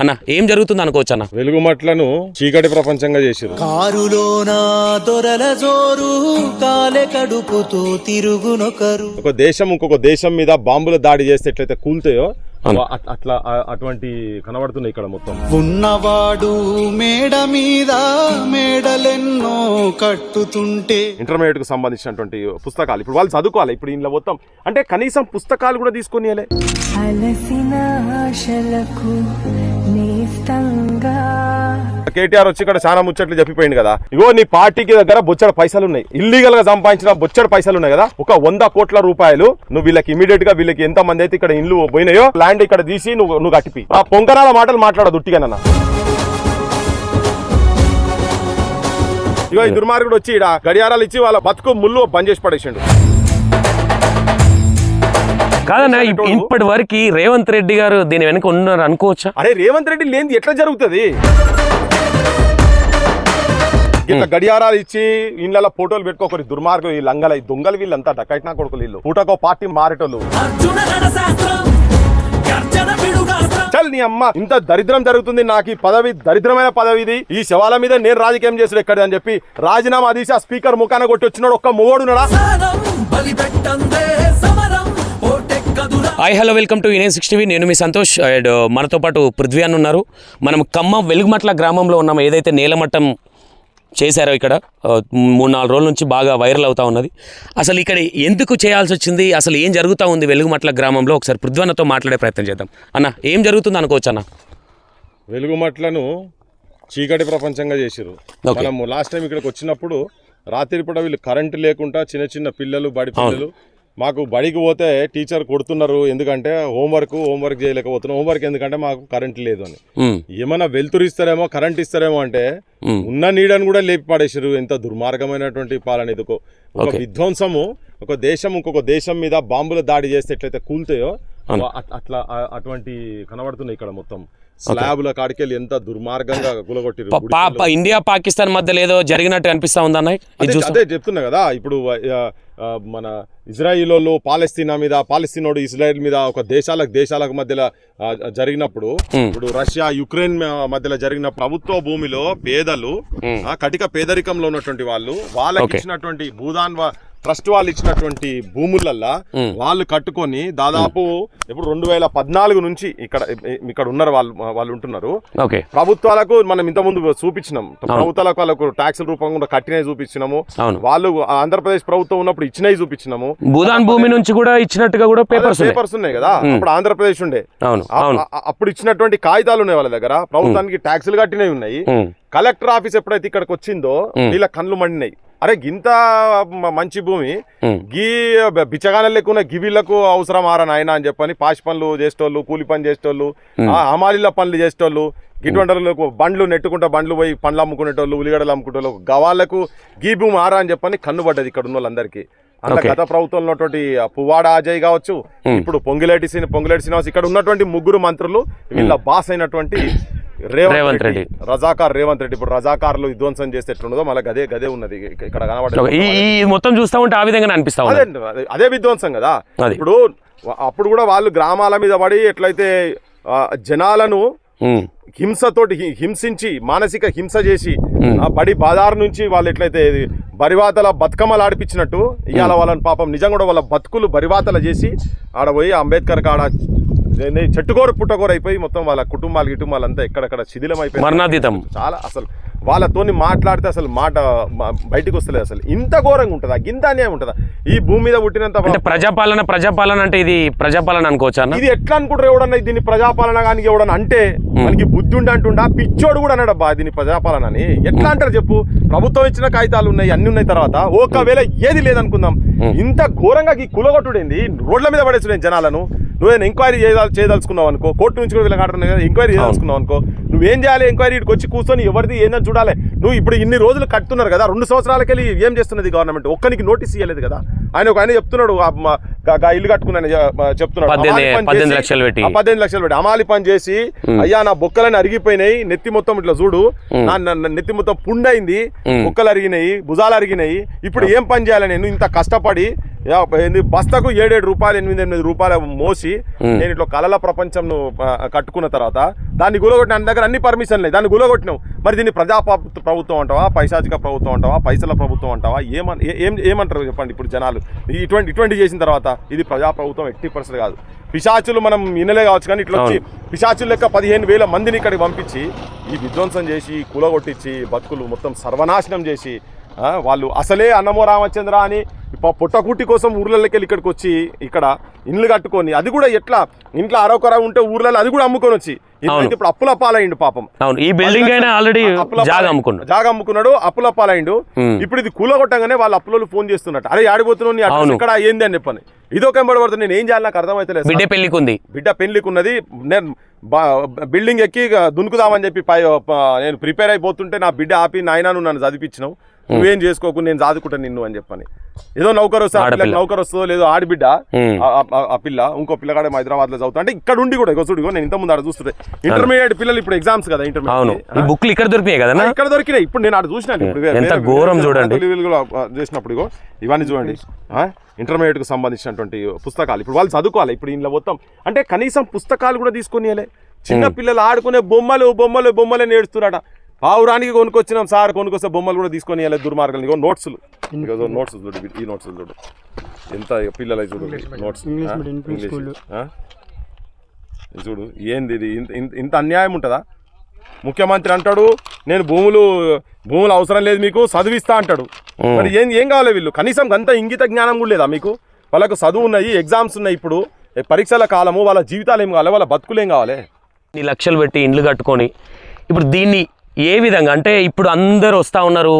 అన్న ఏం జరుగుతుంది అనుకోవచ్చు అన్న? వెలుగుమట్లను చీకటి ప్రపంచంగా చేసిరు. కారులోనా దొరల జోరు కాలే కడుపుతూ తిరుగునొకరు. ఒక దేశం ఇంకొక దేశం మీద బాంబుల దాడి చేస్తే ఎట్లయితే కూల్తాయో అట్లా అటువంటి కనబడుతున్నాయి ఇక్కడ మొత్తం. ఉన్నవాడు మేడ మీద మేడలెన్నో కట్టుతుంటే ఇంటర్మీడియట్ కు సంబంధించినటువంటి పుస్తకాలు ఇప్పుడు వాళ్ళు చదువుకోవాలి. ఇప్పుడు ఇంట్లో మొత్తం అంటే కనీసం పుస్తకాలు కూడా తీసుకొని కేటీఆర్ వచ్చి ఇక్కడ చాలా ముచ్చట్లు చెప్పిపోయింది కదా. ఇగో నీ పార్టీకి దగ్గర బొచ్చడ పైసలు ఉన్నాయి, ఇల్లీగల్ గా సంపాదించిన బొచ్చడ పైసలు ఉన్నాయి కదా. ఒక 100 కోట్ల రూపాయలు నువ్వు వీళ్ళకి ఇమీడియట్ గా వీళ్ళకి ఎంత మంది అయితే ఇక్కడ ఇల్లు పోయినాయో ల్యాండ్ ఇక్కడ తీసి నువ్వు కట్టిపి. ఆ పొంకరాల మాటలు మాట్లాడదు ఉట్టిగానన్నా. ఇగో ఈ దుర్మార్గుడు వచ్చి ఇక్కడ గడియారాలు ఇచ్చి వాళ్ళ బతుకు ముళ్ళు బంద్ చేసి పడేసిండు. కాదన్నా ఇప్పటి వరకు రేవంత్ రెడ్డి గారు దీని వెనక ఉన్నారు అనుకోవచ్చా? అరే రేవంత్ రెడ్డి లేనిది ఎట్లా జరుగుతుంది? ఇంత గడియారాలు ఇచ్చి ఇళ్ళ ఫోటోలు పెట్టుకోకరి దుర్మార్గం ఈ లంగల ఈ దొంగలు వీళ్ళంతా డకైట్నా కొడుకులు వీళ్ళు పూటకో పార్టీ మారేటోళ్ళు. చల్ నీ అమ్మ ఇంత దరిద్రం జరుగుతుంది, నాకు ఈ పదవి దరిద్రమైన పదవి ఇది, ఈ శవాల మీద నేను రాజకీయం చేసాడు ఎక్కడ అని చెప్పి రాజీనామా తీసి ఆ స్పీకర్ ముఖాన కొట్టి వచ్చినాడు. ఒక్క మొగోడున్నాడా? హాయ్ హలో వెల్కమ్ టు ఇనే 6 టీవీ. నేను మీ సంతోష్ అండ్ మనతో పాటు పృథ్వీ అని ఉన్నారు. మనం ఖమ్మం వెలుగుమట్ల గ్రామంలో ఉన్నాము. ఏదైతే నేలమట్టం చేశారో ఇక్కడ 3-4 రోజుల నుంచి బాగా వైరల్ అవుతా ఉన్నది. అసలు ఇక్కడ ఎందుకు చేయాల్సి వచ్చింది, అసలు ఏం జరుగుతూ ఉంది వెలుగుమట్ల గ్రామంలో ఒకసారి పృథ్వన్నతో మాట్లాడే ప్రయత్నం చేద్దాం. అన్న ఏం జరుగుతుంది అనుకోవచ్చు అన్న? వెలుగుమట్లను చీకటి ప్రపంచంగా చేసిరు. మనం లాస్ట్ టైం ఇక్కడికి వచ్చినప్పుడు రాత్రి పూట వీళ్ళు కరెంటు లేకుండా చిన్న చిన్న పిల్లలు బడి పిల్లలు మాకు బడికి పోతే టీచర్ కొడుతున్నారు, ఎందుకంటే హోంవర్క్ చేయలేకపోతున్నాం. హోంవర్క్ ఎందుకంటే మాకు కరెంట్ లేదు అని. ఏమన్నా వెలుతురు ఇస్తారేమో కరెంట్ ఇస్తారేమో అంటే ఉన్న నీడని కూడా లేపి పడేసారు. ఎంత దుర్మార్గమైనటువంటి పాలన ఇదికో. ఒక విధ్వంసము ఒక దేశం ఇంకొక దేశం మీద బాంబుల దాడి చేస్తే ఎట్లయితే కూల్తాయో అట్లా అటువంటి కనబడుతున్నాయి ఇక్కడ మొత్తం. స్లాబ్ల కాడికెళ్ళి ఎంత దుర్మార్గంగా గులగొట్టిరు. ఇండియా పాకిస్తాన్ మధ్యలో ఏదో జరిగినట్టు అనిపిస్తా ఉందా? అదే చెప్తున్నా కదా. ఇప్పుడు మన ఇజ్రాయిల్ పాలస్తీనోడు ఇజ్రాయిల్ మీద ఒక దేశాలకు మధ్యలో జరిగినప్పుడు, ఇప్పుడు రష్యా యుక్రెయిన్ మధ్యలో జరిగిన ప్రభుత్వ భూమిలో పేదలు కటిక పేదరికంలో ఉన్నటువంటి వాళ్ళకి ఇచ్చినటువంటి భూదాన్ ట్రస్ట్ వాళ్ళు ఇచ్చినటువంటి భూములల్లా వాళ్ళు కట్టుకొని దాదాపు ఇప్పుడు 2014 నుంచి ఇక్కడ ఉన్నారు వాళ్ళు ఉంటున్నారు. ప్రభుత్వాలకు మనం ఇంతకుముందు చూపించినాం, ప్రభుత్వాలకు వాళ్ళకు ట్యాక్సుల రూపంగా కట్టినవి చూపించినాము. వాళ్ళు ఆంధ్రప్రదేశ్ ప్రభుత్వం ఉన్నప్పుడు ఇచ్చినవి చూపించినాము. భూదాన్ భూమి నుంచి కూడా ఇచ్చినట్టుగా కూడా పేపర్స్ ఉన్నాయి కదా. అప్పుడు ఆంధ్రప్రదేశ్ ఉండే, అప్పుడు ఇచ్చినటువంటి కాగితాలు ఉన్నాయి వాళ్ళ దగ్గర. ప్రభుత్వానికి ట్యాక్సులు కట్టినవి ఉన్నాయి. కలెక్టర్ ఆఫీస్ ఎప్పుడైతే ఇక్కడికి వచ్చిందో వీళ్ళ కళ్ళు మండినాయి. అరే గింత మంచి భూమి గీ బిచ్చగానలు ఎక్కువ గివిళ్లకు అవసరం ఆరా నాయన అని చెప్పని పాషి పనులు చేసేటోళ్ళు, కూలి పని చేసేటోళ్ళు, హమాలీల పనులు చేసేటోళ్ళు, గిటువంటి బండ్లు నెట్టుకుంటా బండ్లు పోయి పండ్లు అమ్ముకునేటోళ్ళు, ఉల్లిగడలు అమ్ముకునేటోళ్ళు, గవాళ్లకు గీ భూమి ఆరా అని చెప్పని కన్ను పడ్డది ఇక్కడ ఉన్న వాళ్ళందరికీ. అంత గత ప్రభుత్వంలో ఉన్నటువంటి పువ్వాడ అజయ్ కావచ్చు, ఇప్పుడు పొంగిలేటి శ్రీనివాస్, ఇక్కడ ఉన్నటువంటి 3 మంత్రులు వీళ్ళ బాస్ అయినటువంటి రేవంత్ రెడ్డి, రజాకార్ రేవంత్ రెడ్డి. ఇప్పుడు రజాకార్లు విధ్వంసం చేస్తే ఎట్లున్నదో మళ్ళీ గదే ఉన్నది ఇక్కడ కనబడదు. మొత్తం చూస్తా ఉంటే ఆ విధంగా అనిపిస్తా అదే విధ్వంసం కదా. ఇప్పుడు అప్పుడు కూడా వాళ్ళు గ్రామాల మీద పడి ఎట్లయితే జనాలను హింసతోటి హింసించి మానసిక హింస చేసి ఆ బడి బాదారు నుంచి వాళ్ళు ఎట్లయితే బరివాతల బతుకమ్మలు ఆడిపించినట్టు ఇవాళ వాళ్ళని పాపం నిజంగా కూడా వాళ్ళ బతుకులు బరివాతల చేసి ఆడ పోయి అంబేద్కర్ కాడ చెట్టుకోరు పుట్టకోరు అయిపోయి మొత్తం వాళ్ళ కుటుంబాలు అంతా ఎక్కడెక్కడ శిథిలం అయిపోయి మరణాతీతం. చాలా అసలు వాళ్ళతోని మాట్లాడితే అసలు మాట బయటకు వస్తలేదు. అసలు ఇంత ఘోరంగా ఉంటుందా, గింత అన్యాయం ఉంటుందా ఈ భూమి మీద పుట్టినంత? ప్రజాపాలన అంటే ఇది ప్రజాపాలన అనుకోవచ్చా? ఇది ఎట్లా అనుకుంటారు ఎవడన్నా దీన్ని ప్రజాపాలన కానీ ఎవడన్నా అంటే మనకి బుద్ధి ఉండి అంటుండా పిచ్చోడు కూడా అన్నాడబ్బా దీన్ని ప్రజాపాలన అని. ఎట్లా అంటారు చెప్పు? ప్రభుత్వం ఇచ్చిన కాగితాలు ఉన్నాయి, అన్ని ఉన్నాయి, తర్వాత ఒకవేళ ఏది లేదనుకుందాం, ఇంత ఘోరంగా ఈ కులగొట్టుడేంది? రోడ్ల మీద పడేసుడు జనాలను. నువ్వేనా ఎంక్వైరీ చేయదలుచుకున్నావు అనుకో, కోర్టు నుంచి కూడా వీళ్ళకి కదా ఎంక్వైరీ చేయదలుచుకున్నావు అనుకో, నువ్వేం చేయాలి? ఎంక్వైరీ ఇక్కడికి వచ్చి కూర్చొని ఎవరిది ఏందని చూడాలి. నువ్వు ఇప్పుడు ఇన్ని రోజులు కట్టుతున్నారు కదా, 2 సంవత్సరాలకెళ్ళి ఏం చేస్తున్నది గవర్నమెంట్? ఒక్కరికి నోటీస్ ఇవ్వలేదు కదా. ఆయన చెప్తున్నాడు ఇల్లు కట్టుకున్నాను చెప్తున్నాడు, 18 లక్షలు పెట్టి అమాలి పని చేసి, అయ్యా నా బొక్కలని అరిగిపోయినాయి, నెత్తి మొత్తం ఇట్లా చూడు, నా నెత్తి మొత్తం పుండైంది, బొక్కలు అరిగినాయి, భుజాలు అరిగినాయి, ఇప్పుడు ఏం పని చేయాలి నేను? ఇంత కష్టపడి ఏంది బస్తకు 7 రూపాయలు 8 రూపాయలు మోసి నేను ఇట్లా కళల ప్రపంచం కట్టుకున్న తర్వాత దాన్ని గులగొట్టిన దగ్గర అన్ని పర్మిషన్లే దాన్ని గులగొట్టినావు. మరి దీన్ని ప్రజా ప్రభుత్వం అంటావా, పైశాచిక ప్రభుత్వం అంటావా, పైసల ప్రభుత్వం అంటావా, ఏమంటారు చెప్పండి ఇప్పుడు జనాలు? ఇటువంటి చేసిన తర్వాత ఇది ప్రజా ప్రభుత్వం 80% కాదు. పిశాచులు మనం వినలే కావచ్చు, కానీ ఇట్లా వచ్చి పిశాచులు లెక్క 15,000 మందిని ఇక్కడికి పంపించి ఈ విధ్వంసం చేసి కూలగొట్టించి బతుకులు మొత్తం సర్వనాశనం చేసి వాళ్ళు అసలే అన్నమో రామచంద్ర అని పొట్టకూటి కోసం ఊర్లలోకి వెళ్ళి ఇక్కడికి వచ్చి ఇక్కడ ఇండ్లు కట్టుకొని, అది కూడా ఎట్లా ఇంట్లో అరొకర ఉంటే ఊర్లలో అది కూడా అమ్ముకొని వచ్చి ఇప్పుడు అప్పుల పాలైండు పాపం. ఈ బిల్డింగ్ అయినా ఆల్రెడీ జాగా అమ్ముకున్నాడు, అప్పుల పాలైండు. ఇప్పుడు ఇది కూలగొట్టగానే వాళ్ళ అప్పులలో ఫోన్ చేస్తున్నట్టు, అరే ఆడిపోతున్నావు ఇక్కడ ఏంది అని చెప్పని ఇదొక ఎంబడబడుతుంది. నేను ఏం చేయాలి నాకు అర్థమైతలేదు. బిడ్డ పెళ్లికి ఉన్నది, నేను బిల్డింగ్ ఎక్కి దునుకుదామని చెప్పి నేను ప్రిపేర్ అయిపోతుంటే నా బిడ్డ ఆపి నాయన నువ్వు నన్ను చదివించినావు, నువ్వేం చేసుకోకు నేను చదువుకుంటా నిన్ను అని చెప్పని. ఏదో నౌకరు వస్తుందో లేదో ఆడిబిడ్డ ఆ పిల్ల ఇంకో పిల్లగాడే హైదరాబాద్ లో చదువుతా అంటే ఇక్కడ ఉండి కూడా చూడు నేను ఇంత ముందు ఆడ చూస్తుంటే ఇంటర్మీడియట్ పిల్లలు ఇప్పుడు ఎగ్జామ్స్ కదా, ఇంటర్మీడియట్ బుక్లు ఇక్కడ దొరికినాయి కదా, ఇక్కడ దొరికినాయి. ఇప్పుడు నేను ఆడ చూసినాను చేసినప్పుడు ఇవన్నీ చూడండి ఇంటర్మీడియట్ కు సంబంధించినటువంటి పుస్తకాలు. ఇప్పుడు వాళ్ళు చదువుకోవాలి, ఇప్పుడు ఇంట్లో మొత్తం అంటే కనీసం పుస్తకాలు కూడా తీసుకొని చిన్న పిల్లలు ఆడుకునే బొమ్మలే నేడుస్తున్నారట. పావురానికి కొనుక్కొచ్చినాం సార్, కొనుక్కొస్తే బొమ్మలు కూడా తీసుకొని దుర్మార్గాలు. ఇగో నోట్స్లు చూడు, ఈ నోట్స్ చూడు ఎంత పిల్లలు చూడు నోట్స్ ఇంగ్లీష్ చూడు. ఏంది ఇది? ఇంత అన్యాయం ఉంటుందా? ముఖ్యమంత్రి అంటాడు నేను భూములు అవసరం లేదు మీకు చదివిస్తా అంటాడు. మరి ఏం కావాలి వీళ్ళు? కనీసం అంత ఇంగిత జ్ఞానం కూడా లేదా మీకు? వాళ్ళకు చదువు ఉన్నాయి, ఎగ్జామ్స్ ఉన్నాయి, ఇప్పుడు పరీక్షల కాలము, వాళ్ళ జీవితాలు ఏం కావాలి, వాళ్ళ బతుకులు ఏం కావాలి? లక్షలు పెట్టి ఇండ్లు కట్టుకొని ఇప్పుడు దీన్ని ఏ విధంగా అంటే ఇప్పుడు అందరూ వస్తూ ఉన్నారు,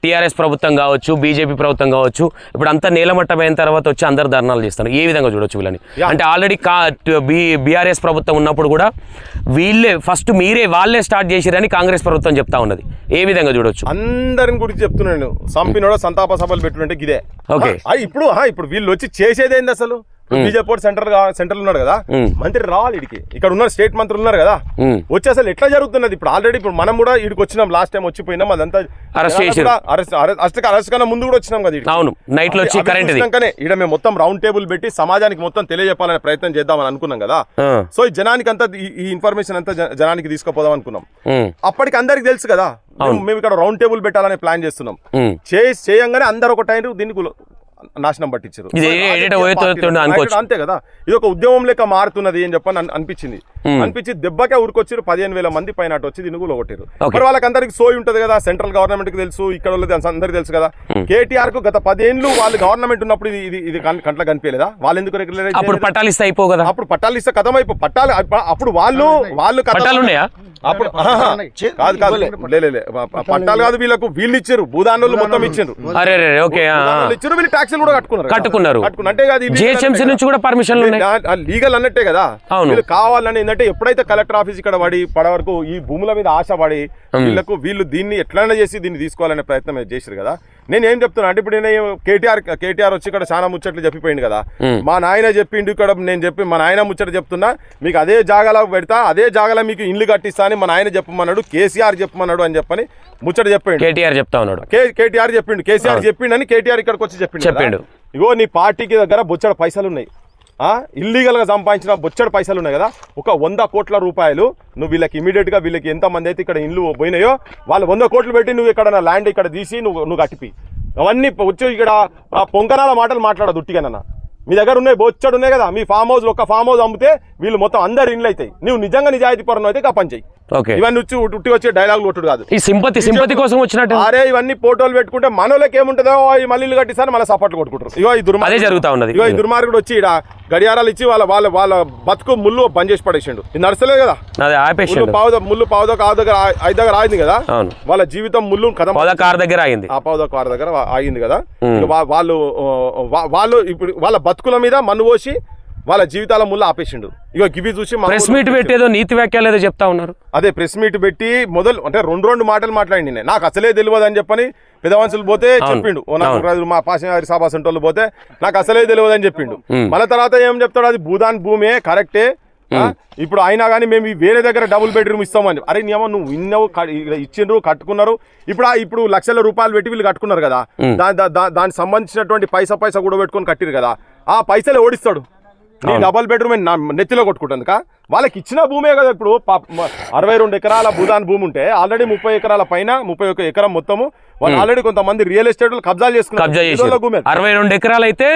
టీఆర్ఎస్ ప్రభుత్వం కావచ్చు, బీజేపీ ప్రభుత్వం కావచ్చు, ఇప్పుడు అంతా నేలమట్టమైన తర్వాత వచ్చి అందరు ధర్నాలు చేస్తున్నారు. ఏ విధంగా చూడొచ్చు వీళ్ళని? అంటే ఆల్రెడీ బీఆర్ఎస్ ప్రభుత్వం ఉన్నప్పుడు కూడా వాళ్ళే స్టార్ట్ చేసిరని కాంగ్రెస్ ప్రభుత్వం చెప్తా ఉన్నది. ఏ విధంగా చూడొచ్చు? అందరిని గురించి చెప్తున్నాను. సంపినోడ సంతాప సభలు పెట్టుకుంటే ఇదే. ఓకే, ఇప్పుడు వీళ్ళు వచ్చి చేసేదేంది అసలు? బీజేపీ సెంటర్ ఉన్నాడు కదా, మంత్రి రావాలి ఇడికి, ఇక్కడ ఉన్న స్టేట్ మంత్రులు ఉన్నారు కదా, వచ్చి అసలు ఎట్లా జరుగుతున్నది? ఇప్పుడు ఆల్రెడీ ఇప్పుడు మనం కూడా ఇడికి వచ్చినాం, లాస్ట్ టైం వచ్చిపోయినాం, అదంతా అరెస్ట్ కన్నా ముందు కూడా వచ్చినాం కదా. నైట్ లో ఇక్కడ మేము మొత్తం రౌండ్ టేబుల్ పెట్టి సమాజానికి మొత్తం తెలియజెప్పాలనే ప్రయత్నం చేద్దామని అనుకున్నాం కదా. సో ఈ జనానికి అంతా ఈ ఇన్ఫర్మేషన్ అంతా జనానికి తీసుకుపోదాం అనుకున్నాం. అప్పటికి అందరికి తెలుసు కదా, మేము ఇక్కడ రౌండ్ టేబుల్ పెట్టాలనే ప్లాన్ చేస్తున్నాం. చేయంగానే అందరు ఒక టైం దీనికి నాశనం పట్టించారు. అంతే కదా, ఇది ఒక ఉద్యమం లెక్క మారుతున్నది అని చెప్పని అనిపించి దెబ్బకే ఊరుకొచ్చారు. 15,000 మంది పైన వచ్చి దీన్ని కొట్టారు. మరి వాళ్ళకి అందరికి సోయి ఉంటది కదా, సెంట్రల్ గవర్నమెంట్ కి తెలుసు, ఇక్కడ అందరికి తెలుసు కదా. కేటీఆర్ కు గత 10 ఏళ్ళు వాళ్ళు గవర్నమెంట్ ఉన్నప్పుడు ఇది కంట్లో కనిపించలేదా? వాళ్ళు ఎందుకు రెగ్యులరైజ్? అప్పుడు పట్టాలు ఇస్తే అయిపో కదా, అప్పుడు పట్టాలు ఇస్తే కథం అయిపో పట్టాలు. అప్పుడు వాళ్ళు అప్పుడు పట్టాలు కాదు, వీళ్ళు ఇచ్చారు, భూదానులు మొత్తం ఇచ్చారు, వీళ్ళు ట్యాక్స్ కూడా కట్టుకున్నారు. అంటే జిహెచ్ఎంసీ నుంచి కూడా పర్మిషన్ లీగల్ అన్నట్టే కదా. వీళ్ళు కావాలని ఏంటంటే ఎప్పుడైతే కలెక్టర్ ఆఫీస్ ఇక్కడ పడే వరకు ఈ భూముల మీద ఆశ పడి వీళ్ళు దీన్ని ఎట్లైనా చేసి దీన్ని తీసుకోవాలనే ప్రయత్నం చేశారు కదా. నేను ఏం చెప్తున్నా అంటే ఇప్పుడు నేను కేటీఆర్ వచ్చి ఇక్కడ చాలా ముచ్చట్లు చెప్పిపోయింది కదా. మా నాయన చెప్పిండు ఇక్కడ, నేను మా నాయన ముచ్చట చెప్తున్నా, మీకు అదే జాగాలో పెడతా, అదే జాగాలో మీకు ఇల్లు కట్టిస్తా అని మా నాయన చెప్పమన్నాడు, కేసీఆర్ చెప్పమన్నాడు అని చెప్పని ముచ్చట చెప్పాడు. కేటీఆర్ చెప్తా ఉన్నాడు, కేటీఆర్ చెప్పిండు, కేసీఆర్ చెప్పిండు అని కేటీఆర్ ఇక్కడికి వచ్చి చెప్పిండు. ఇగో నీ పార్టీకి దగ్గర బొచ్చడ పైసలు ఉన్నాయి, ఇల్లీగల్ గా సంపాదించిన బొచ్చడు పైసలు ఉన్నాయి కదా, ఒక 100 కోట్ల రూపాయలు నువ్వు వీళ్ళకి ఇమీడియట్ గా వీళ్ళకి ఎంతమంది అయితే ఇక్కడ ఇండ్లు పోయినాయో వాళ్ళు 100 కోట్లు పెట్టి నువ్వు ఇక్కడ ల్యాండ్ ఇక్కడ తీసి నువ్వు కట్టిపి. అవన్నీ వచ్చి ఇక్కడ పొంకనాల మాటలు మాట్లాడదు ఉట్టిగానన్న. మీ దగ్గర ఉన్నాయి బొచ్చడు ఉన్నాయి కదా, మీ ఫామ్ హౌస్ ఒక ఫామ్ హౌస్ అమ్మితే వీళ్ళు మొత్తం అందరు ఇండ్లు అవుతాయి. నువ్వు నిజంగా నిజాయితీ పరం అయితే పని చెయ్యి. ఇవన్నీ ఉట్టి వచ్చే డైలాగ్ కొట్టుడు కాదు, ఈ సింపతి కోసం వచ్చినట్టు. అరే ఇవన్నీ ఫోటోలు పెట్టుకుంటే మనోళ్ళకి ఏముంటుందో మళ్ళీ ఇల్లు కట్టిస్తాను మళ్ళీ సపోర్ట్లు కొట్టుకుంటారు. ఇగో ఈ దుర్మార్గుడు వచ్చి ఇక్కడ గడియారాలు ఇచ్చి వాళ్ళ బతుకు ముళ్ళు బంద్ చేసి పడేసిండు. ఇది నడచలేదు కదా, ముళ్ళు పావుదో కారు దగ్గర 5 దగ్గర ఆగింది కదా, వాళ్ళ జీవితం ముళ్ళు కారు దగ్గర ఆగింది, ఆ పావుదో కారు దగ్గర ఆగింది కదా. వాళ్ళు ఇప్పుడు వాళ్ళ బతుకుల మీద మన్ను పోసి వాళ్ళ జీవితాల ముళ్ళు ఆపేసిండు. ఇక గివి చూసి ప్రెస్ మీట్ పెట్టేదో నీతి వ్యాఖ్యలు ఏదో చెప్తా ఉన్నారు. అదే ప్రెస్ మీట్ పెట్టి అంటే రెండు మాటలు మాట్లాడి నాకు అసలే తెలియదు అని చెప్పని పెదవంశులు పోతే చెప్పిండు. మా పాసింగారి సభా సెంటర్లు పోతే నాకు అసలే తెలియదు అని చెప్పిండు. మళ్ళీ తర్వాత ఏం చెప్తాడు, అది భూదాన్ భూమే కరెక్టే, ఇప్పుడు అయినా కానీ మేము ఈ వేరే దగ్గర డబుల్ బెడ్రూమ్ ఇస్తామని, అరే నియమం నువ్వు విన్నావు, ఇచ్చిండ్రు, కట్టుకున్నారు, ఇప్పుడు లక్షల రూపాయలు పెట్టి వీళ్ళు కట్టుకున్నారు కదా, దానికి సంబంధించినటువంటి పైసా కూడా పెట్టుకొని కట్టిరు కదా, ఆ పైసలు ఓడిస్తాడు. నీ డబల్ బెడ్రూమ్ నెత్తిలో కొట్టుకుంటుంది వాళ్ళకి ఇచ్చిన భూమే కదా. ఇప్పుడు 62 ఎకరాల భూదాన్ భూమి ఉంటే ఆల్రెడీ 30 ఎకరాల పైన 31 ఎకరం మొత్తము వాళ్ళు ఆల్రెడీ కొంతమంది రియల్ ఎస్టేట్ కబ్జాలు చేసుకున్నారు. 62 ఎకరాలు అయితే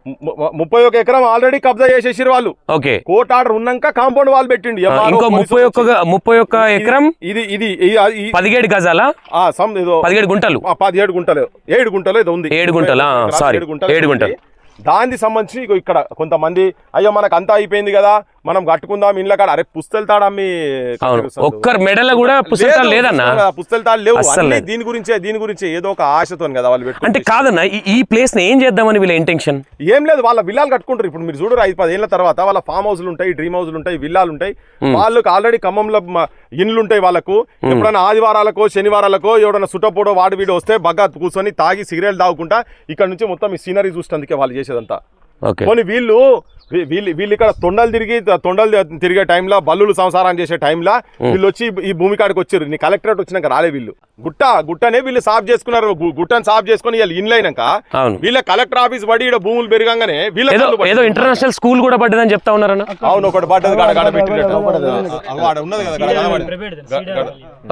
31 ఎకరం ఆల్రెడీ కబ్జా చేసేసారు వాళ్ళు. ఓకే, కోర్టు ఆర్డర్ ఉన్నాక కాంపౌండ్ వాల్ పెట్టిండు. ఇంకో 31 ఎకరం ఇది 17 గజాల 17 గుంటలు 17 గుంటలు 7 గుంటలు ఏదో ఉంది. 7 గుంటలా, సారీ 7 గుంటలు. దానికి సంబంధించి ఇక్కడ కొంతమంది అయ్యో మనకు అంతా అయిపోయింది కదా మనం కట్టుకుందాం ఇండ్ల కాడ, అరే పుస్తలు తాడమ్మి ఒక్కరు మెడల కూడా పుస్తకాలు లేదన్నా, పుస్తలు తాడు లేవు. దీని గురించే ఏదో ఒక ఆశతో కదా వాళ్ళు పెట్టు. అంటే కాదన్నా ఈ ప్లేస్ ని ఏం చేద్దామని వీళ్ళ ఇంటెన్షన్ ఏం లేదు, వాళ్ళ విల్లాలు కట్టుకుంటారు. ఇప్పుడు మీరు చూడరు 5-10 ఏళ్ల తర్వాత వాళ్ళ ఫామ్ హౌస్లు ఉంటాయి, డ్రీమ్ హౌస్లు ఉంటాయి, విల్లాలు ఉంటాయి. వాళ్ళకి ఆల్రెడీ ఖమ్మంలో ఇండ్లు ఉంటాయి. వాళ్ళకు ఎప్పుడైనా ఆదివారాలకో శనివారాలకో ఎవడన్నా సుట్టపోడో వాడు వీడు వస్తే బగ్గా కూర్చొని తాగి సిగరెట్ తాగుకుంటా ఇక్కడ నుంచి మొత్తం ఈ సీనరీ చూసేందుకే వాళ్ళు చేసేదంతా. కొన్ని వీళ్ళు ఇక్కడ తొండలు తిరిగే టైంలో, బల్లులు సంసారం చేసే టైంలో వీళ్ళు వచ్చి ఈ భూమి కాడికి వచ్చారు. నీ కలెక్టరేట్ వచ్చినాక రాలే వీళ్ళు. గుట్టనే వీళ్ళు సాఫ్ చేసుకున్నారు. గుట్టని సాఫ్ చేసుకుని వీళ్ళు ఇన్లు అయినాక వీళ్ళ కలెక్టర్ ఆఫీస్ పడి ఇక్కడ భూములు పెరగంగానే ఏదో ఇంటర్నేషనల్ స్కూల్ కూడా పడ్డదని చెప్తా ఉన్నారన్న. అవును, ఒకటి పడ్డది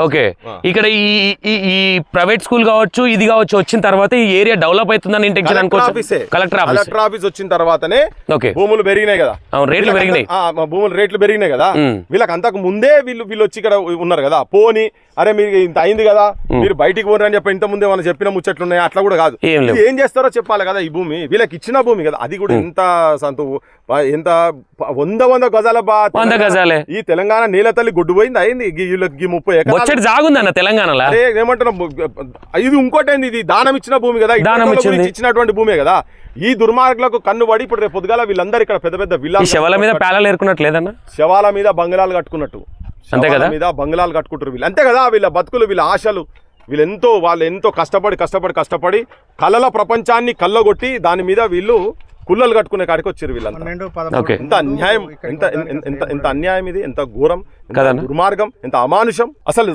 ఓకే, ఇక్కడ ఈ ప్రైవేట్ స్కూల్ కావచ్చు ఇది కావచ్చు వచ్చిన తర్వాత ఈ ఏరియా డెవలప్ అవుతుందని ఇంటెన్షన్ అనుకోవచ్చు. కలెక్టర్ ఆఫీస్ వచ్చిన తర్వాతనే భూములు పెరిగినాయి కదా, రేట్లు పెరిగినాయి, భూములు రేట్లు పెరిగినాయి కదా. వీళ్ళకి అంతకు ముందే వీళ్ళు వచ్చి ఇక్కడ ఉన్నారు కదా. పోని అరే మీరు ఇంత అయింది కదా, మీరు బయటికి పోరు అని చెప్పి ఇంత ముందే మనం చెప్పిన ముచ్చట్లు ఉన్నాయి, అట్లా కూడా కాదు. ఏం చేస్తారో చెప్పాలి కదా. ఈ భూమి వీళ్ళకి ఇచ్చిన భూమి కదా, అది కూడా ఎంత 100 గజాల ఈ తెలంగాణ నేల తల్లి గుడ్డు పోయింది అయింది. వీళ్ళకి 30 ఎకరాలు జాగుందన్న తెలంగాణలో. ఏమంటున్నా, ఇది ఇంకోటి అయింది, ఇది దానం ఇచ్చిన భూమి కదా, ఇచ్చినటువంటి భూమే కదా. ఈ దుర్మార్గులకు కన్నుబడి ఇప్పుడు రేపు పొద్దుగాల వీళ్ళందరూ ఇక్కడ పెద్ద పెద్ద విల్లాలు, శవాల మీద పేలాలు ఏరుకున్నట్లేదన్నా, శవాల మీద బంగ్లాలు కట్టుకున్నట్టు, అంతే కదా, మీద బంగ్లాలు కట్టుకుంటారు వీళ్ళు, అంతే కదా. వీళ్ళ బతుకులు, వీళ్ళ ఆశలు, వాళ్ళు ఎంతో కష్టపడి కళల ప్రపంచాన్ని కళ్ళగొట్టి దాని మీద వీళ్ళు కుల్లలు కట్టుకునే కాడికి వచ్చారు వీళ్ళంతా. ఎంత అన్యాయం, ఎంత అన్యాయం ఇది, ఎంత ఘోరం, దుర్మార్గం, ఎంత అమానుషం. అసలు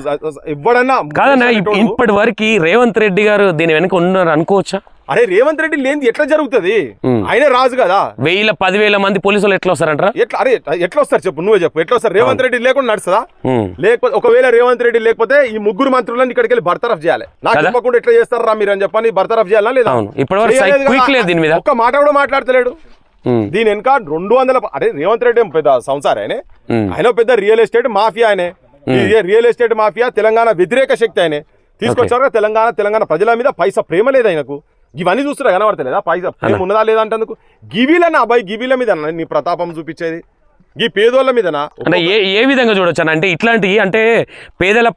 ఎవడన్నా కాదన్నా ఇప్పటి వరకు రేవంత్ రెడ్డి గారు దీని వెనక ఉన్నారు అనుకోవచ్చా? అరే రేవంత్ రెడ్డి లేని ఎట్లా జరుగుతుంది? ఆయన రాజు కదా. 1000-10,000 మంది పోలీసులు ఎట్లా వస్తారంటారా? ఎట్లా వస్తారు చెప్పు, నువ్వే చెప్పు, ఎట్లా వస్తారు? రేవంత్ రెడ్డి లేకుండా నడుస్తుందా? లేకపోతే ఒకవేళ రేవంత్ రెడ్డి లేకపోతే ఈ 3 మంత్రులను ఇక్కడికి వెళ్ళి బర్తరఫ్ చేయాలి. నాకు చెప్పకుండా ఎట్లా చేస్తారా మీరు అని చెప్పని బర్తరఫ్ చేయాలా లేదా? ఒక్క మాట కూడా మాట్లాడతలేడు. దీని వెనక 200 అరే రేవంత్ రెడ్డి పెద్ద సంసార్ ఆయన పెద్ద రియల్ ఎస్టేట్ మాఫియా. ఆయనే రియల్ ఎస్టేట్ మాఫియా, తెలంగాణ వ్యతిరేక శక్తి. ఆయనే తీసుకొచ్చారు తెలంగాణ ప్రజల మీద పైసా ప్రేమ లేదు ఆయనకు. ఇవన్నీ చూస్తున్నా కనబడతలేదా? పైసా ప్రేమ ఉన్నదా లేదా అంటేందుకు గివీలన్న అబ్బాయి, గివీల మీద నీ ప్రతాపం చూపించేది, ఈ పేదోళ్ళ మీదనా? అంటే ఏ విధంగా చూడొచ్చు అంటే ఇట్లాంటి అంటే పేదల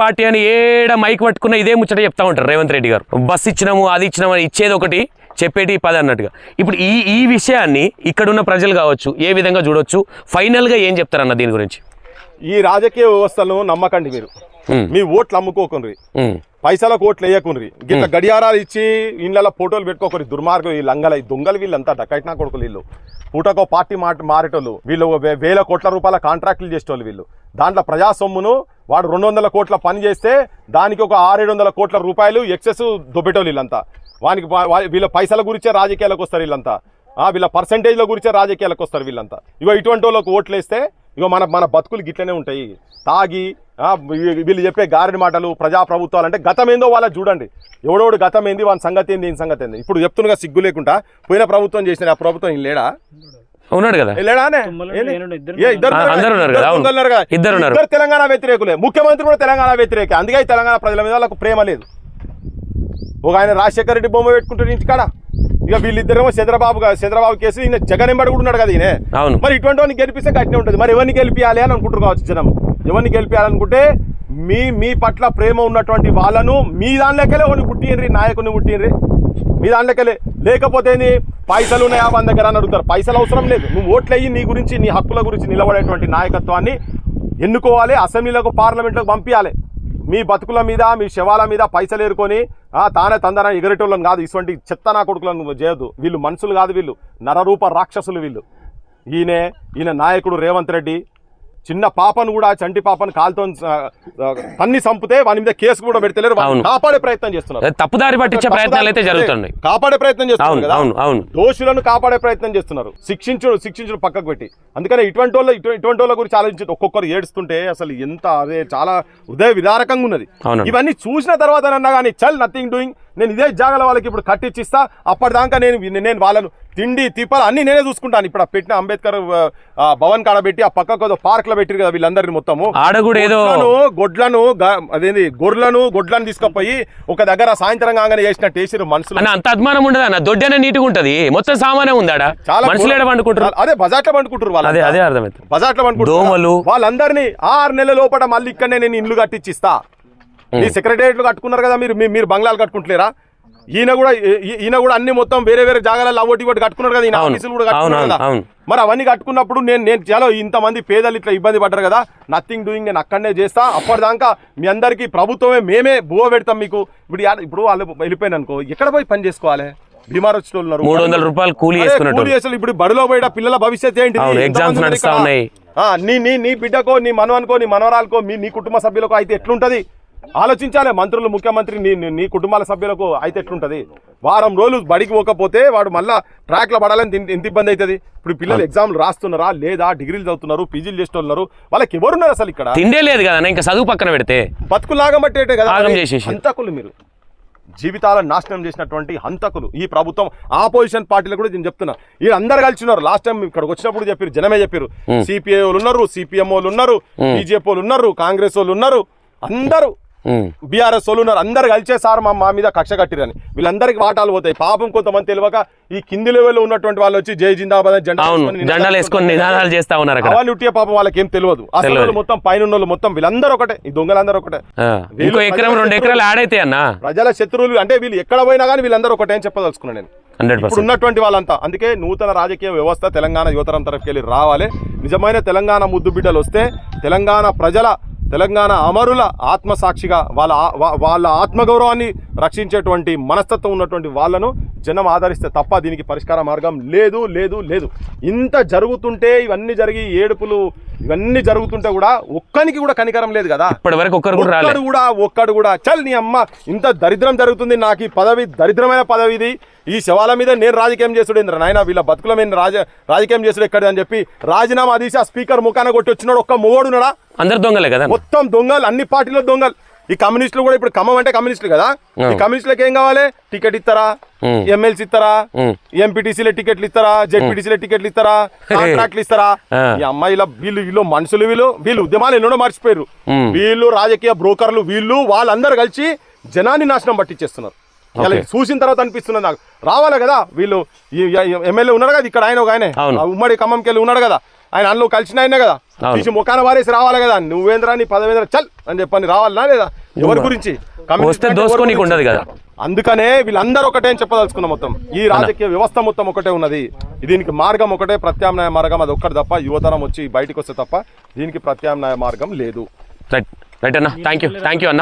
పార్టీ అని ఏడ మైక్ పట్టుకున్న ఇదే ముచ్చట చెప్తా ఉంటారు రేవంత్ రెడ్డి గారు. బస్ ఇచ్చినాము, అది ఇచ్చినాము అని ఇచ్చేది ఒకటి, చెప్పేటి 10 అన్నట్టుగా. ఇప్పుడు ఈ విషయాన్ని ఇక్కడున్న ప్రజలు కావచ్చు ఏ విధంగా చూడొచ్చు, ఫైనల్గా ఏం చెప్తారన్న దీని గురించి? ఈ రాజకీయ వ్యవస్థలను నమ్మకండి మీరు. మీ ఓట్లు అమ్ముకోకుండ్రి, పైసలకు ఓట్లు వేయకుండ్రి, గిట్ల గడియారాలు ఇచ్చి ఇండ్ల ఫోటోలు పెట్టుకోకరి. దుర్మార్గం, ఈ లంగల, ఈ దొంగలు వీళ్ళంతా డకైట్నా కొడుకులు వీళ్ళు. పూటకో పార్టీ మారేటోళ్ళు వీళ్ళు, 1000 కోట్ల రూపాయల కాంట్రాక్టులు చేసేటోళ్ళు వీళ్ళు. దాంట్లో ప్రజా సొమ్మును వాడు 200 కోట్ల పని చేస్తే దానికి ఒక 600-700 కోట్ల రూపాయలు ఎక్సెస్ దొబ్బేటోళ్ళు వీళ్ళంతా. వీళ్ళ పైసల గురించే రాజకీయాలకు వస్తారు వీళ్ళంతా. వీళ్ళ పర్సంటేజ్ల గురించే రాజకీయాలకు వస్తారు వీళ్ళంతా. ఇటువంటి వాళ్ళకు ఓట్లు వేస్తే మన బతుకులు గిట్లనే ఉంటాయి. తాగి వీళ్ళు చెప్పే గారిడి మాటలు, ప్రజాప్రభుత్వాలు అంటే గతం ఏందో వాళ్ళకి చూడండి. ఎవడోడు గతం ఏంది, వాని సంగతి ఏంది, ఈయన సంగతి ఏంది. ఇప్పుడు చెప్తున్నగా సిగ్గు లేకుండా పోయిన ప్రభుత్వం చేసిన ఆ ప్రభుత్వం లేడా? ఉన్నాడు కదా, ఇద్దరు తెలంగాణ వ్యతిరేకులే. ముఖ్యమంత్రి కూడా తెలంగాణ వ్యతిరేక. అందుకే తెలంగాణ ప్రజల మీద వాళ్ళకు ప్రేమ లేదు. ఒక ఆయన రాజశేఖర రెడ్డి బొమ్మ పెట్టుకుంటాడు ఇంటికాడ. ఇక వీళ్ళిద్దరేమో చంద్రబాబు కేసు, ఈయన జగన్ ఎంబడి కూడా ఉన్నాడు కదా ఈయన. మరి ఇటువంటి వాడిని గెలిపిస్తే గట్టినే ఉంటుంది. మరి ఎవరిని గెలిపియాలి అని అనుకుంటారు కావచ్చు జనం. ఎవరిని గెలిపించాలనుకుంటే మీ పట్ల ప్రేమ ఉన్నటువంటి వాళ్ళను మీ దాంట్లోకెళ్ళే ఒకరిని పుట్టిండ్రి, నాయకుని పుట్టిండ్రి మీ దాంట్లోకెళ్ళే. లేకపోతే పైసలు ఉన్నాయా మన దగ్గర అని అడుగుతారు. పైసలు అవసరం లేదు. నువ్వు ఓట్లయ్యి నీ గురించి, నీ హక్కుల గురించి నిలబడేటువంటి నాయకత్వాన్ని ఎన్నుకోవాలి. అసెంబ్లీలకు, పార్లమెంట్లకు పంపించాలి. మీ బతుకుల మీద, మీ శవాల మీద పైసలు ఏరుకొని తానే తందన ఎగరేటోళ్ళని కాదు. ఇటువంటి చెత్త నా కొడుకులను చేయొద్దు. వీళ్ళు మనుషులు కాదు, వీళ్ళు నరరూప రాక్షసులు. వీళ్ళు ఈయన నాయకుడు రేవంత్ రెడ్డి చిన్న పాపను కూడా చంటి పాపను కాలుతో తన్ని చంపితే వాని మీద కేసు కూడా పెడతలేరు, కాపాడే ప్రయత్నం చేస్తున్నారు. తప్పుదారి పట్టించే ప్రయత్నాలు అయితే జరుగుతున్నాయి, కాపాడే ప్రయత్నం చేస్తున్నారు కదా, దోషులను కాపాడే ప్రయత్నం చేస్తున్నారు, శిక్షించుడు పక్కకు పెట్టి. అందుకనే ఇటువంటి వాళ్ళ గురించి ఆలోచించి ఒక్కొక్కరు ఏడుస్తుంటే అసలు ఎంత అదే చాలా హృదయ విదారకంగా ఉన్నది. ఇవన్నీ చూసిన తర్వాత అన్నా కానీ చల్ నథింగ్ డూయింగ్, నేను ఇదే జాగాల వాళ్ళకి ఇప్పుడు కట్టిచ్చిస్తా, అప్పటిదాకా నేను వాళ్ళను తిండి తిప్పాలి అన్ని నేనే చూసుకుంటాను. ఇప్పుడు పెట్టిన అంబేద్కర్ భవన్ కాడ పెట్టి ఆ పక్కకు పార్క్ లో పెట్టిరు కదా వీళ్ళందరినీ మొత్తము గొడ్లను తీసుకుపోయి ఒక దగ్గర సాయంత్రం కాగానే చేసినట్టు వేసిరు మనుషులు. అంత అభిమానం ఉండదు అన్న, దొడ్డనే నీట్గా ఉంటది, మొత్తం సామానే ఉందాడా, చాలా మనుషులు పండుకుంటారు. అదే బజార్లో పండుకుంటారు వాళ్ళు, అదే అర్థమైంది, బజార్లో పండుకుంటారు వాళ్ళందరినీ. 6 నెలల లోపల మళ్ళీ ఇక్కడనే నేను ఇల్లు కట్టిచ్చిస్తా. ఈ సెక్రటేరియట్లు కట్టుకున్నారు కదా మీరు బంగ్లాలు కట్టుకుంటలేరా? ఈయన కూడా అన్ని మొత్తం వేరే జాగాలలో అవోటి కట్టుకున్నారు కదా, ఈయన ఆఫీసులు కూడా కట్టుకున్నారు కదా. మరి అవన్నీ కట్టుకున్నప్పుడు నేను చాలా ఇంతమంది పేదలు ఇట్లా ఇబ్బంది పడ్డారు కదా, నథింగ్ డూయింగ్ నేను అక్కడనే చేస్తా, అప్పటిదాకా మీ అందరికీ ప్రభుత్వమే మేమే బువ పెడతాం మీకు. ఇప్పుడు వాళ్ళు వెళ్ళిపోయిన అనుకో ఎక్కడ పోయి పని చేసుకోవాలి? బీమార్ వచ్చిన వాళ్ళు 300 రూపాయలు కూలీ అసలు ఇప్పుడు బడిలో పోయిన పిల్లల భవిష్యత్ ఏంటి? నీ బిడ్డకో నీ మనవనుకో నీ మనవరాలకో నీ కుటుంబ సభ్యులకో అయితే ఎట్లుంటది ఆలోచించాలి. మంత్రులు ముఖ్యమంత్రి నీ కుటుంబాల సభ్యులకు అయితే ఎట్లుంటది? వారం రోజులు బడికి పోకపోతే వాడు మళ్ళా ట్రాక్లో పడాలని ఎంత ఇబ్బంది అవుతుంది. ఇప్పుడు పిల్లలు ఎగ్జామ్లు రాస్తున్నారా లేదా, డిగ్రీలు చదువుతున్నారు, పీజీలు చేస్తున్నారు, వాళ్ళకి ఎవరున్నారు అసలు? ఇక్కడ తిండే లేదు కదా, ఇంకా చదువు పక్కన పెడితే బతుకులాగా బట్టేటే కదా. హంతకులు మీరు, జీవితాలను నాశనం చేసినటువంటి హంతకులు ఈ ప్రభుత్వం. ఆపోజిషన్ పార్టీలు కూడా నేను చెప్తున్నా, వీళ్ళందరూ కలిసి ఉన్నారు. లాస్ట్ టైం ఇక్కడికి వచ్చినప్పుడు చెప్పారు, జనమే చెప్పారు, సిపిఐ వాళ్ళు ఉన్నారు, సిపిఎం వాళ్ళు ఉన్నారు, బీజేపీ వాళ్ళు ఉన్నారు, కాంగ్రెస్ వాళ్ళు ఉన్నారు, అందరూ బీఆర్ఎస్ వాళ్ళు ఉన్నారు, అందరు కలిసే సార్ మా మీద కక్ష కట్టిరని. వీళ్ళందరికీ వాటాలు పోతాయి. పాపం కొంతమంది తెలియక ఈ కింది లెవెల్లో ఉన్నటువంటి వాళ్ళు వచ్చి జై జిందాబాద్ జెండాలు వేసుకొని నినాదాలు చేస్తా ఉన్నారు. వాళ్ళు ఉట్టే పాపం వాళ్ళకి ఏం తెలియదు. అసలు మొత్తం పైన ఉన్న వీళ్ళందరూ వీళ్ళందరూ ఒకటే, ఈ దొంగలందరూ ఒకటే. 1 ఎకరం 2 ఎకరాలు ఆడైతే అన్న ప్రజల శత్రువులు అంటే వీళ్ళు ఎక్కడ పోయినా కానీ వీళ్ళందరూ ఒకటే అని చెప్పదలుచుకున్నాను నేను. ఇప్పుడు ఉన్నటువంటి వాళ్ళంతా. అందుకే నూతన రాజకీయ వ్యవస్థ తెలంగాణ యువతరం తరఫుకి వెళ్ళి రావాలి. నిజమైన తెలంగాణ ముద్దు బిడ్డలు వస్తే తెలంగాణ అమరుల ఆత్మసాక్షిగా వాళ్ళ ఆత్మగౌరవాన్ని రక్షించేటువంటి మనస్తత్వం ఉన్నటువంటి వాళ్ళను జనం ఆదరిస్తే తప్ప దీనికి పరిష్కార మార్గం లేదు లేదు లేదు. ఇంత జరుగుతుంటే, ఇవన్నీ జరిగి ఏడుపులు ఇవన్నీ జరుగుతుంటే కూడా ఒక్కనికి కూడా కనికరం లేదు కదా. ఒక్కడు కూడా చల్ నీ అమ్మ ఇంత దరిద్రం జరుగుతుంది, నాకు ఈ పదవి దరిద్రమైన పదవి ఇది, ఈ శవాల మీద నేను రాజకీయం చేసుడేంద్ర నాయన, వీళ్ళ బతుకుల మీద రాజకీయం చేసుడు ఎక్కడి అని చెప్పి రాజీనామా తీసి ఆ స్పీకర్ ముఖాన కొట్టి వచ్చినాడు. ఒక్క మొగోడున్నాడా? అందరు దొంగలే కదా, మొత్తం దొంగలు, అన్ని పార్టీలో దొంగలు. ఈ కమ్యూనిస్టులు కూడా, ఇప్పుడు ఖమ్మం అంటే కమ్యూనిస్టులు కదా, ఈ కమ్యూనిస్టులకు ఏం కావాలి? టికెట్ ఇస్తారా, ఎమ్మెల్సీ ఇస్తారా, ఎంపీటీసీలో టికెట్లు ఇస్తారా, జెడ్పీటీసీలో టికెట్లు ఇస్తారా, కాంట్రాక్ట్లు ఇస్తారా? ఈ అమ్మాయిల వీళ్ళు మనుషులు, వీళ్ళు ఉద్యమాలు ఎన్నో మర్చిపోయారు. వీళ్ళు రాజకీయ బ్రోకర్లు, వాళ్ళందరూ కలిసి జనాన్ని నాశనం పట్టించేస్తున్నారు. చూసిన తర్వాత అనిపిస్తున్నది నాకు, రావాలి కదా వీళ్ళు. ఎమ్మెల్యే ఉన్నాడు కదా ఇక్కడ, ఆయన ఉమ్మడి ఖమ్మంకి వెళ్ళి ఉన్నాడు కదా, ఆయన అందులో కలిసిన ఆయనే కదా, తీసి ముఖాన వారేసి రావాలి కదా. నువ్వేంద్రా నీ పదవేంద్ర చల్ అని చెప్పని రావాలనా లేదా? ఎవరి గురించి? ఉండదు కదా. అందుకనే వీళ్ళందరూ ఒకటే అని చెప్పదలుచుకున్నాం. మొత్తం ఈ రాజకీయ వ్యవస్థ మొత్తం ఒకటే ఉన్నది. దీనికి మార్గం ఒకటే, ప్రత్యామ్నాయ మార్గం అది ఒక్కటి తప్ప. యువతరం వచ్చి బయటకు వస్తే తప్ప దీనికి ప్రత్యామ్నాయ మార్గం లేదు. రైట్ అన్న, థ్యాంక్ యూ అన్న.